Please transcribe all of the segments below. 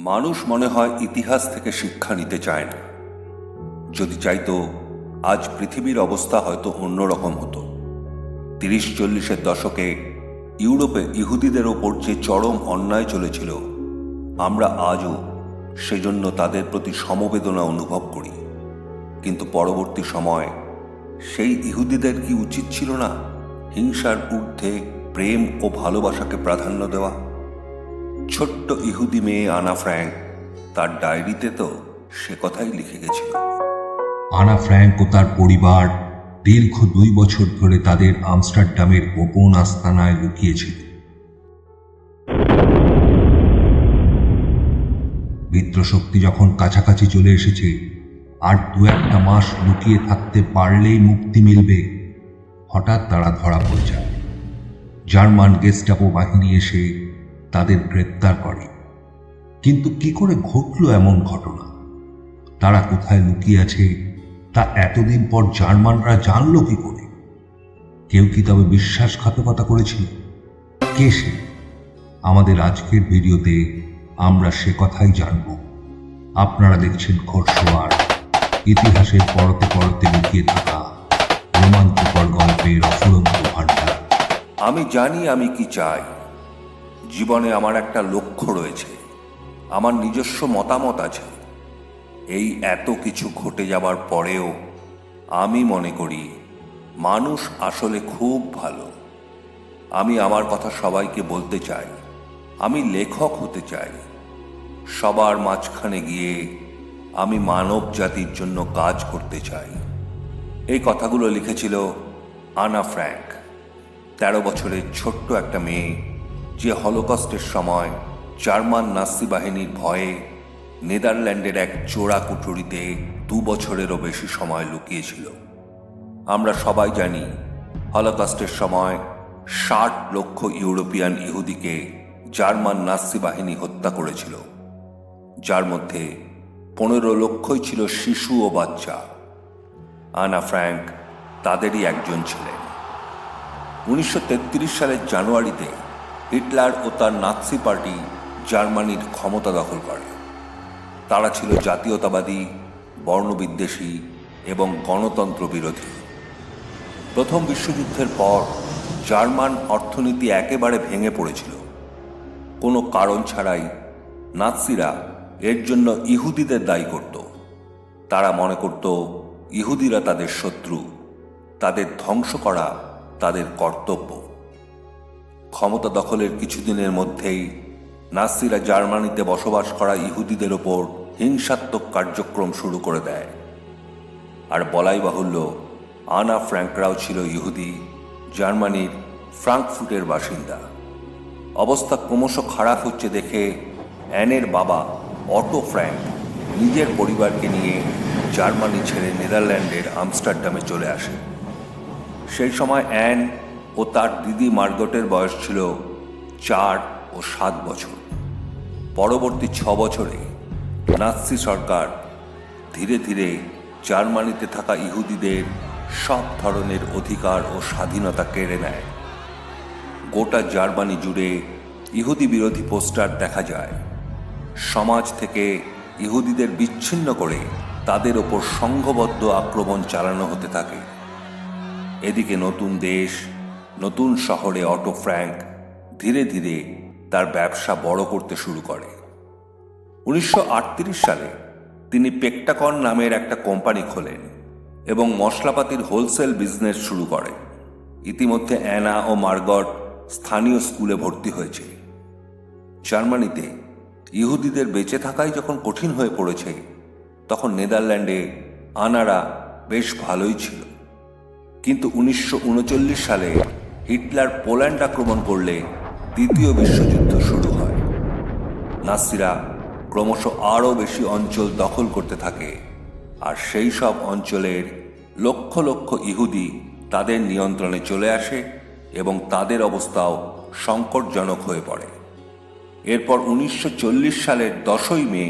মানুষ মনে হয় ইতিহাস থেকে শিক্ষা নিতে চায় না। যদি চাইতো আজ পৃথিবীর অবস্থা হয়তো অন্যরকম হতো। ৩০-৪০-এর দশকে ইউরোপে ইহুদিদের ওপর যে চরম অন্যায় চলেছিল, আমরা আজও সেজন্য তাদের প্রতি সমবেদনা অনুভব করি। কিন্তু পরবর্তী সময় সেই ইহুদিদের কি উচিত ছিল না হিংসার ঊর্ধ্বে প্রেম ও ভালোবাসাকে প্রাধান্য দেওয়া? ছোট্ট ইহুদি মেয়ে আনা ফ্র্যাঙ্ক তার ডায়েরিতে তো সে কথাই লিখে গেছিল। আনা ফ্র্যাঙ্ক ও তার পরিবার দীর্ঘ 2 বছর ধরে তাদের আমস্টারডামের গোপন আস্তানায় লুকিয়েছিল। মিত্রশক্তি যখন কাছাকাছি চলে এসেছে, আর 2-1 মাস লুকিয়ে থাকতে পারলেই মুক্তি মিলবে, হঠাৎ তারা ধরা পড়ে যায়। জার্মান গেস্টাপো বাহিনী এসে তাদের গ্রেপ্তার করে। কিন্তু কি করে ঘটল এমন ঘটনা? তারা কোথায় লুকিয়ে আছে তা এতদিন পর জার্মানরা জানল কি করে? কেউ কি তবে বিশ্বাসঘাতকতা করেছিল? কে সে? আমাদের আজকের ভিডিওতে আমরা সে কথাই জানব। আপনারা দেখছেন ঘোড়সওয়ার, ইতিহাসের পরতে পরতে লুকিয়ে থাকা রোমাঞ্চকর গল্পের অফুরন্ত ভাণ্ডার। আমি জানি আমি কি চাই। জীবনে আমার একটা লক্ষ্য রয়েছে, আমার নিজস্ব মতামত আছে। এই এত কিছু ঘটে যাবার পরেও আমি মনে করি মানুষ আসলে খুব ভালো। আমি আমার কথা সবাইকে বলতে চাই। আমি লেখক হতে চাই। সবার মাঝখানে গিয়ে আমি মানব জাতির জন্য কাজ করতে চাই। এই কথাগুলো লিখেছিল আনা ফ্র্যাঙ্ক, 13 বছরের ছোট্ট একটা মেয়ে, যে হলোকস্টের সময় জার্মান নাৎসি বাহিনীর ভয়ে নেদারল্যান্ডের এক চোরা কুঠুরিতে 2 বছরেরও বেশি সময় লুকিয়েছিল। আমরা সবাই জানি হলোকস্টের সময় 60 লক্ষ ইউরোপিয়ান ইহুদিকে জার্মান নাৎসি বাহিনী হত্যা করেছিল, যার মধ্যে 15 লক্ষই ছিল শিশু ও বাচ্চা। আনা ফ্র্যাঙ্ক তাদেরই একজন ছিলেন। 1933 সালের জানুয়ারিতে হিটলার ও তার নাৎসি পার্টি জার্মানির ক্ষমতা দখল করে। তারা ছিল জাতীয়তাবাদী, বর্ণবিদ্বেষী এবং গণতন্ত্র বিরোধী। প্রথম বিশ্বযুদ্ধের পর জার্মান অর্থনীতি একেবারে ভেঙে পড়েছিল। কোনো কারণ ছাড়াই নাৎসিরা এর জন্য ইহুদিদের দায়ী করত। তারা মনে করত ইহুদিরা তাদের শত্রু, তাদের ধ্বংস করা তাদের কর্তব্য। ক্ষমতা দখলের কিছুদিনের মধ্যেই নাৎসিরা জার্মানিতে বসবাস করা ইহুদিদের ওপর হিংসাত্মক কার্যক্রম শুরু করে দেয়। আর বলাই বাহুল্য, আনা ফ্র্যাঙ্করাও ছিল ইহুদি, জার্মানির ফ্রাঙ্কফুর্টের বাসিন্দা। অবস্থা ক্রমশ খারাপ হচ্ছে দেখে অ্যানের বাবা অটো ফ্র্যাঙ্ক নিজের পরিবারকে নিয়ে জার্মানি ছেড়ে নেদারল্যান্ডের আমস্টারডামে চলে আসে। সেই সময় অ্যান ও তার দিদি মার্গটের বয়স ছিল 4 ও 7 বছর। পরবর্তী 6 বছরে নাৎসি সরকার ধীরে ধীরে জার্মানিতে থাকা ইহুদিদের সব ধরনের অধিকার ও স্বাধীনতা কেড়ে নেয়। গোটা জার্মানি জুড়ে ইহুদি বিরোধী পোস্টার দেখা যায়। সমাজ থেকে ইহুদিদের বিচ্ছিন্ন করে তাদের ওপর সংঘবদ্ধ আক্রমণ চালানো হতে থাকে। এদিকে নতুন দেশ, নতুন শহরে অটো ফ্র্যাঙ্ক ধীরে ধীরে তার ব্যবসা বড় করতে শুরু করে। 1938 সালে তিনি পেক্টাকন নামের একটা কোম্পানি খোলেন এবং মশলাপাতির হোলসেল বিজনেস শুরু করেন। ইতিমধ্যে অ্যানা ও মার্গট স্থানীয় স্কুলে ভর্তি হয়েছে। জার্মানিতে ইহুদিদের বেঁচে থাকাই যখন কঠিন হয়ে পড়েছে, তখন নেদারল্যান্ডে আনারা বেশ ভালোই ছিল। কিন্তু 1939 সালে হিটলার পোল্যান্ড আক্রমণ করলে দ্বিতীয় বিশ্বযুদ্ধ শুরু হয়। নাৎসিরা ক্রমশ আরও বেশি অঞ্চল দখল করতে থাকে, আর সেই সব অঞ্চলের লক্ষ লক্ষ ইহুদি তাদের নিয়ন্ত্রণে চলে আসে এবং তাদের অবস্থাও সংকটজনক হয়ে পড়ে। এরপর 1940 সালের 10ই মে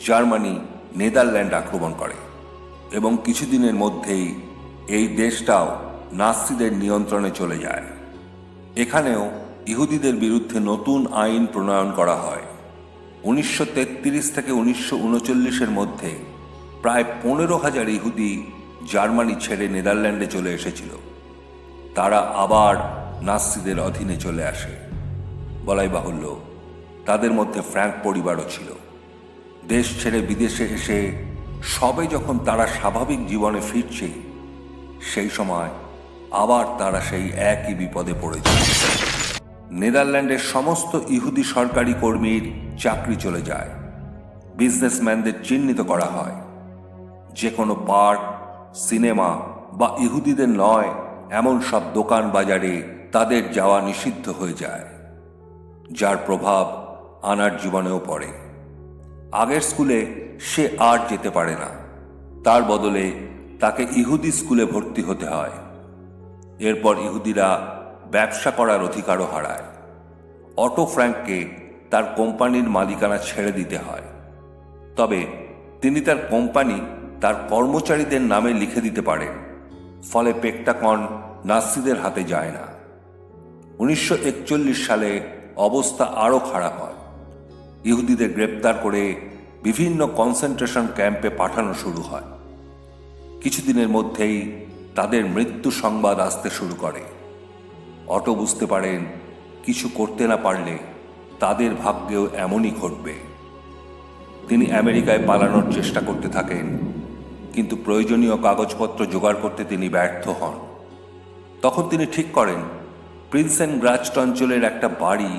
জার্মানি নেদারল্যান্ড আক্রমণ করে এবং কিছুদিনের মধ্যেই এই দেশটাও নাৎসিদের নিয়ন্ত্রণে চলে যায়। এখানেও ইহুদিদের বিরুদ্ধে নতুন আইন প্রণয়ন করা হয়। 1933 থেকে 1939-এর মধ্যে প্রায় 15,000 ইহুদি জার্মানি ছেড়ে নেদারল্যান্ডে চলে এসেছিল। তারা আবার নাৎসিদের অধীনে চলে আসে। বলাই বাহুল্য, তাদের মধ্যে ফ্র্যাঙ্ক পরিবারও ছিল। দেশ ছেড়ে বিদেশে এসে সবে যখন তারা স্বাভাবিক জীবনে ফিরছে, সেই সময় আবার তারা সেই একই বিপদে পড়েছে। নেদারল্যান্ডের সমস্ত ইহুদি সরকারি কর্মীর চাকরি চলে যায়। বিজনেসম্যানদের চিহ্নিত করা হয়। যে কোনো পার্ক, সিনেমা বা ইহুদিদের নয় এমন সব দোকান বাজারে তাদের যাওয়া নিষিদ্ধ হয়ে যায়, যার প্রভাব আনার জীবনেও পড়ে। আগের স্কুলে সে আর যেতে পারে না, তার বদলে তাকে ইহুদি স্কুলে ভর্তি হতে হয়। এরপর ইহুদিরা ব্যবসা করার অধিকারও হারায়। অটো ফ্র্যাঙ্ককে তার কোম্পানির মালিকানা ছেড়ে দিতে হয়, তবে তিনি তার কোম্পানি তার কর্মচারীদের নামে লিখে দিতে পারেন। ফলে পেন্টাগন নাৎসিদের হাতে যায় না। 1941 সালে অবস্থা আরও খারাপ হয়। ইহুদিদের গ্রেপ্তার করে বিভিন্ন কনসেন্ট্রেশন ক্যাম্পে পাঠানো শুরু হয়। কিছুদিনের মধ্যেই তাদের মৃত্যু সংবাদ আসতে শুরু করে। অটো বুঝতে পারেন কিছু করতে না পারলে তাদের ভাগ্যেও এমনই ঘটবে। তিনি আমেরিকায় পালানোর চেষ্টা করতে থাকেন, কিন্তু প্রয়োজনীয় কাগজপত্র জোগাড় করতে তিনি ব্যর্থ হন। তখন তিনি ঠিক করেন প্রিন্সেন গ্রাস্ট অঞ্চলের একটা বাড়ি,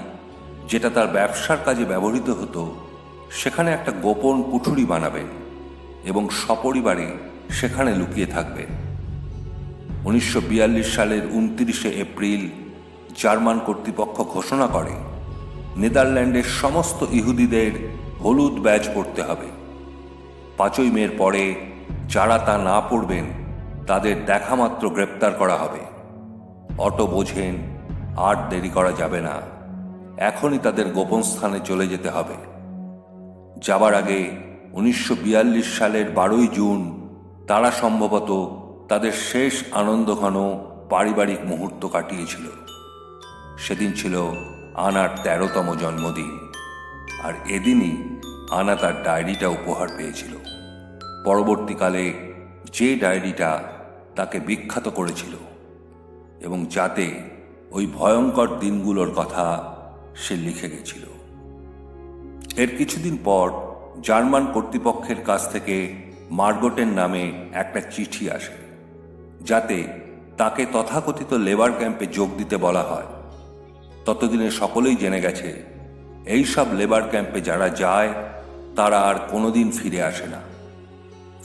যেটা তার ব্যবসার কাজে ব্যবহৃত হতো, সেখানে একটা গোপন কুঠুরি বানাবেন এবং সপরিবারে সেখানে লুকিয়ে থাকবেন। 1942 সালের 29 এপ্রিল জার্মান কর্তৃপক্ষ ঘোষণা করে নেদারল্যান্ডের সমস্ত ইহুদিদের হলুদ ব্যাজ পরতে হবে। 5ই মের পরে যারা তা না পড়বেন তাদের দেখামাত্র গ্রেপ্তার করা হবে। অটো বোঝেন আর দেরি করা যাবে না, এখনই তাদের গোপন স্থানে চলে যেতে হবে। যাবার আগে 1942 সালের 12ই জুন তারা সম্ভবত তাদের শেষ আনন্দঘন পারিবারিক মুহূর্ত কাটিয়েছিল। সেদিন ছিল আনার 13তম জন্মদিন, আর এদিনই আনা তার ডায়েরিটা উপহার পেয়েছিল। পরবর্তীকালে যে ডায়েরিটা তাকে বিখ্যাত করেছিল এবং যাতে ওই ভয়ঙ্কর দিনগুলোর কথা সে লিখে গেছিল। এর কিছুদিন পর জার্মান কর্তৃপক্ষের কাছ থেকে মার্গটের নামে একটা চিঠি আসে, যাতে তাকে তথাকথিত লেবার ক্যাম্পে যোগ দিতে বলা হয়। ততদিনে সকলেই জেনে গেছে এই সব লেবার ক্যাম্পে যারা যায় তারা আর কোনোদিন ফিরে আসে না।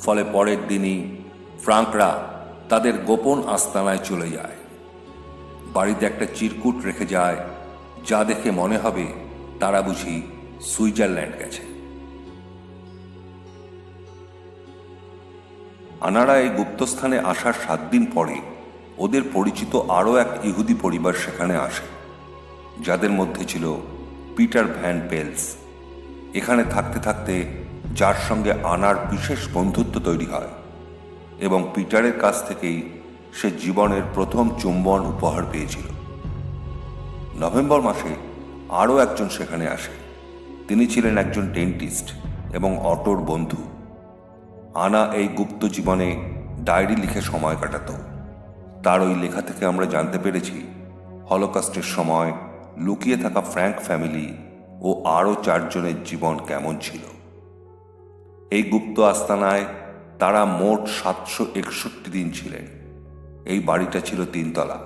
ফলে পরের দিনই ফ্রাঙ্করা তাদের গোপন আস্তানায় চলে যায়। বাড়িতে একটা চিরকুট রেখে যায়, যা দেখে মনে হবে তারা বুঝি সুইজারল্যান্ড গেছে। আনারা এই গুপ্তস্থানে আসার 7 দিন পরে ওদের পরিচিত আরও এক ইহুদি পরিবার সেখানে আসে, যাদের মধ্যে ছিল পিটার ভ্যান পেলস। এখানে থাকতে থাকতে যার সঙ্গে আনার বিশেষ বন্ধুত্ব তৈরি হয় এবং পিটারের কাছ থেকেই সে জীবনের প্রথম চুম্বন উপহার পেয়েছিল। নভেম্বর মাসে আরও একজন সেখানে আসে। তিনি ছিলেন একজন ডেন্টিস্ট এবং অটোর বন্ধু। আনা এই গুপ্ত জীবনে ডায়েরি লিখে সময় কাটাত। তার ওই লেখা থেকে আমরা জানতে পেরেছি হলোকস্টের সময় লুকিয়ে থাকা ফ্র্যাঙ্ক ফ্যামিলি ও আরও 4 জনের জীবন কেমন ছিল। এই গুপ্ত আস্তানায় তারা মোট 761 দিন ছিলেন। এই বাড়িটা ছিল 3 তলা,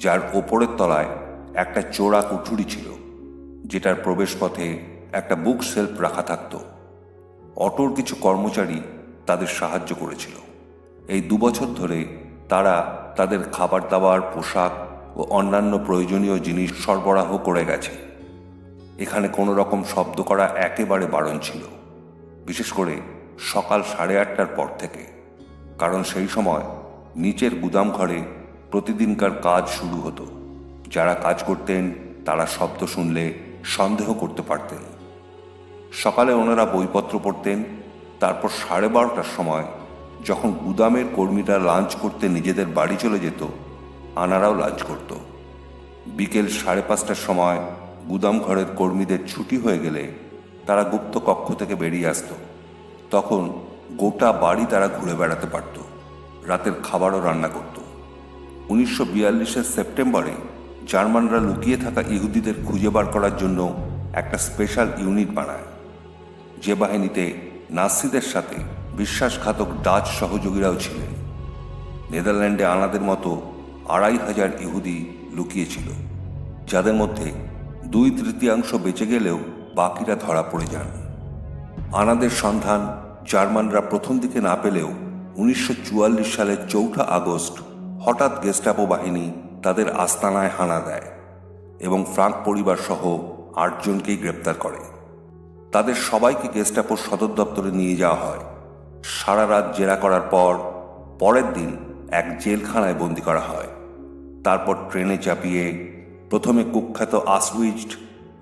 যার ওপরের তলায় একটা চোরা কুঠুরি ছিল, যেটার প্রবেশপথে একটা বুক শেলফ রাখা থাকত। অটোর কিছু কর্মচারী তাদের সাহায্য করেছিল। এই 2 বছর ধরে তারা তাদের খাবার দাবার, পোশাক ও অন্যান্য প্রয়োজনীয় জিনিস সরবরাহ করে গেছে। এখানে কোনো রকম শব্দ করা একেবারে বারণ ছিল, বিশেষ করে সকাল 8:30টার পর থেকে, কারণ সেই সময় নিচের গুদাম ঘরে প্রতিদিনকার কাজ শুরু হতো। যারা কাজ করতেন তারা শব্দ শুনলে সন্দেহ করতে পারতেন। সকালে ওনারা বইপত্র পড়তেন, তারপর 12:30টার সময় যখন গুদামের কর্মীরা লাঞ্চ করতে নিজেদের বাড়ি চলে যেত, আনারাও লাঞ্চ করত। বিকেল 5:30টার সময় গুদাম ঘরের কর্মীদের ছুটি হয়ে গেলে তারা গুপ্ত কক্ষ থেকে বেরিয়ে আসত, তখন গোটা বাড়ি তারা ঘুরে বেড়াতে পারত, রাতের খাবারও রান্না করত। 1942-এর সেপ্টেম্বরে জার্মানরা লুকিয়ে থাকা ইহুদিদের খুঁজে বার করার জন্য একটা স্পেশাল ইউনিট বানায়, যে বাহিনীতে নাৎসিদের সাথে বিশ্বাসঘাতক ডাচ সহযোগীরাও ছিলেন। নেদারল্যান্ডে আনাদের মতো 2,500 ইহুদি লুকিয়েছিল, যাদের মধ্যে 2/3 বেঁচে গেলেও বাকিরা ধরা পড়ে যান। আনাদের সন্ধান জার্মানরা প্রথম দিকে না পেলেও 1944 সালের 4 আগস্ট হঠাৎ গেস্টাপো বাহিনী তাদের আস্তানায় হানা দেয় এবং ফ্রাঙ্ক পরিবার সহ 8 জনকেই গ্রেপ্তার করে। তাদের সবাইকে গেস্টাপোর সদর দপ্তরে নিয়ে যাওয়া হয়। সারা রাত জেরা করার পর পরের দিন এক জেলখানায় বন্দি করা হয়। তারপর ট্রেনে চাপিয়ে প্রথমে কুখ্যাত আসউইটজ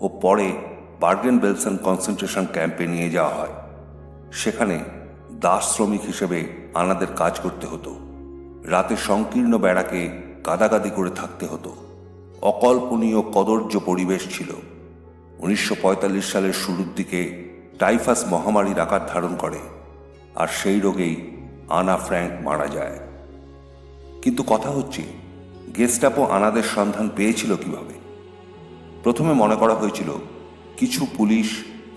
ও পরে বার্গেন বেলসেন কনসেন্ট্রেশন ক্যাম্পে নিয়ে যাওয়া হয়। সেখানে দাস শ্রমিক হিসেবে আনাদের কাজ করতে হতো। রাতে সংকীর্ণ ব্যারাকে গাদাগাদি করে থাকতে হতো। অকল্পনীয় কদর্য পরিবেশ ছিল। 1945 সালের শুরুর দিকে টাইফাস মহামারীর আকার ধারণ করে, আর সেই রোগেই আনা ফ্র্যাঙ্ক মারা যায়। কিন্তু কথা হচ্ছে, গেস্টাপো আনাদের সন্ধান পেয়েছিল কিভাবে? প্রথমে মনে করা হয়েছিল কিছু পুলিশ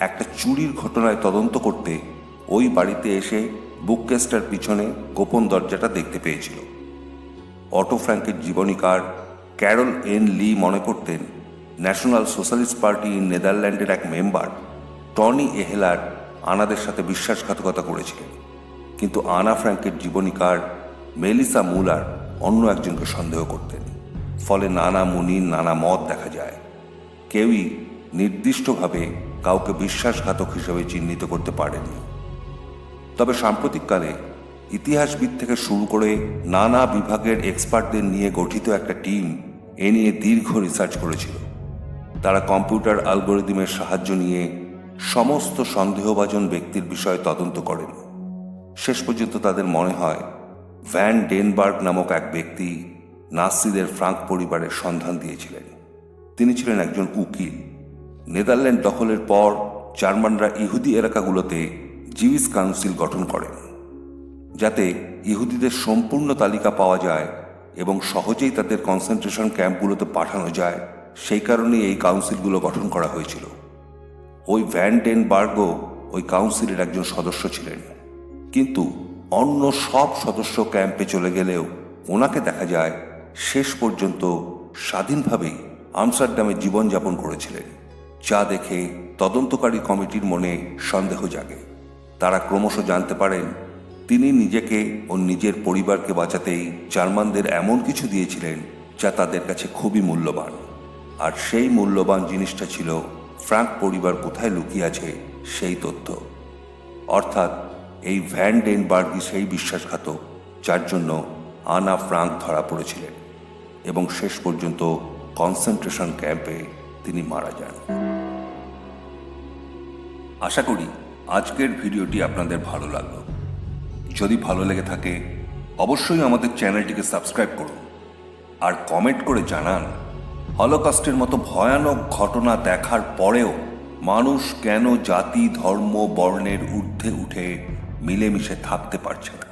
একটা চুরির ঘটনায় তদন্ত করতে ওই বাড়িতে এসে বুককেসটার পিছনে গোপন দরজাটা দেখতে পেয়েছিল। অটো ফ্র্যাঙ্কের জীবনীকার ক্যারল এন লি মনে করতেন ন্যাশনাল সোশ্যালিস্ট পার্টি ইন নেদারল্যান্ডের এক মেম্বার টনি এহেলার আনাদের সাথে বিশ্বাসঘাতকতা করেছিলেন। কিন্তু আনা ফ্র্যাঙ্কের জীবনীকার মেলিসা মুলার অন্য একজনকে সন্দেহ করতেন। ফলে নানা মুনির নানা মত দেখা যায়। কেউই নির্দিষ্টভাবে কাউকে বিশ্বাসঘাতক হিসেবে চিহ্নিত করতে পারেনি। তবে সাম্প্রতিককালে ইতিহাসবিদ থেকে শুরু করে নানা বিভাগের এক্সপার্টদের নিয়ে গঠিত একটা টিম এ নিয়ে দীর্ঘ রিসার্চ করেছিল। তারা কম্পিউটার অ্যালগরিদমের সাহায্য নিয়ে সমস্ত সন্দেহভাজন ব্যক্তির বিষয়ে তদন্ত করেন। শেষ পর্যন্ত তাদের মনে হয় ভ্যান ডেনবার্গ নামক এক ব্যক্তি নাৎসিদের ফ্রাঙ্ক পরিবারের সন্ধান দিয়েছিলেন। তিনি ছিলেন একজন উকিল। নেদারল্যান্ড দখলের পর জার্মানরা ইহুদি এলাকাগুলোতে জিউস কাউন্সিল গঠন করেন, যাতে ইহুদিদের সম্পূর্ণ তালিকা পাওয়া যায় এবং সহজেই তাদের কনসেন্ট্রেশন ক্যাম্পগুলোতে পাঠানো যায়। সেই কারণেই এই কাউন্সিলগুলো গঠন করা হয়েছিল। ওই ভ্যান ডেনবার্গও ওই কাউন্সিলের একজন সদস্য ছিলেন। কিন্তু অন্য সব সদস্য ক্যাম্পে চলে গেলেও ওনাকে দেখা যায় শেষ পর্যন্ত স্বাধীনভাবেই আমস্টারডামে জীবনযাপন করেছিলেন, যা দেখে তদন্তকারী কমিটির মনে সন্দেহ জাগে। তারা ক্রমশ জানতে পারেন তিনি নিজেকে ও নিজের পরিবারকে বাঁচাতেই জার্মানদের এমন কিছু দিয়েছিলেন যা তাদের কাছে খুবই মূল্যবান। আর সেই মূল্যবান জিনিসটা ছিল ফ্রাঙ্ক পরিবার কোথায় লুকিয়ে আছে সেই তথ্য। অর্থাৎ এই ভ্যান ডেনবার্গই সেই বিশ্বাসঘাতক যার জন্য আনা ফ্রাঙ্ক ধরা পড়েছিলেন এবং শেষ পর্যন্ত কনসেন্ট্রেশন ক্যাম্পে তিনি মারা যান। আশা করি আজকের ভিডিওটি আপনাদের ভালো লাগলো। যদি ভালো লেগে থাকে অবশ্যই আমাদের চ্যানেলটিকে সাবস্ক্রাইব করুন আর কমেন্ট করে জানান হলোকস্টের মতো ভয়ানক ঘটনা দেখার পরেও মানুষ কেন জাতি, ধর্ম, বর্ণের ঊর্ধ্বে উঠে মিলেমিশে থাকতে পারছে না।